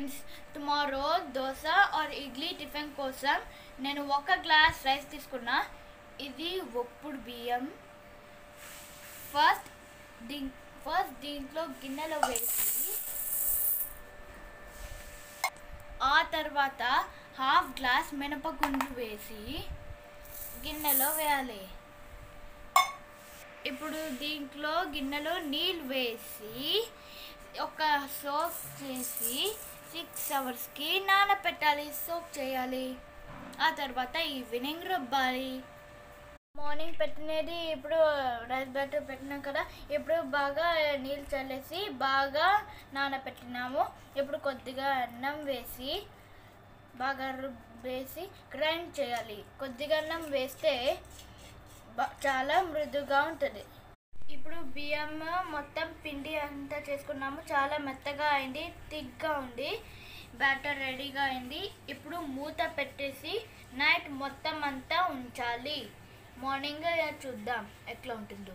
Friends, tomorrow dosa or idli tiffin కోసం నేను 1 glass rice తీసుకున్నా. ఇది ఒప్పుడు బియ్యం. ఫస్ట్ దీంట్లో గిన్నెలో వేసి ఆ తర్వాత హాఫ్ గ్లాస్ మినపగుండ్లు వేసి గిన్నెలో వేయాలి. ఇప్పుడు దీంట్లో గిన్నెలో నీళ్ళు వేసి ఒక సోక్ చేసి 6 అవర్స్కి నానబెట్టాలి. సోక్ చేయాలి. ఆ తర్వాత ఈవినింగ్ రుబ్బాలి. మార్నింగ్ పెట్టినది ఇప్పుడు రైస్ బ్యాటర్ పెట్టినాం కదా, ఇప్పుడు బాగా నీళ్ళు చల్లేసి బాగా నానబెట్టినాము. ఇప్పుడు కొద్దిగా అన్నం వేసి బాగా రుబ్బేసి గ్రైండ్ చేయాలి. కొద్దిగా అన్నం వేస్తే చాలా మృదుగా ఉంటుంది. ఇప్పుడు బియ్యం మొత్తం పిండి అంతా చేసుకున్నాము. చాలా మెత్తగా అయింది, థిక్గా ఉంది. బ్యాటర్ రెడీగా అయింది. ఇప్పుడు మూత పెట్టేసి నైట్ మొత్తం అంతా ఉంచాలి. మార్నింగ్ చూద్దాం ఎట్లా ఉంటుందో.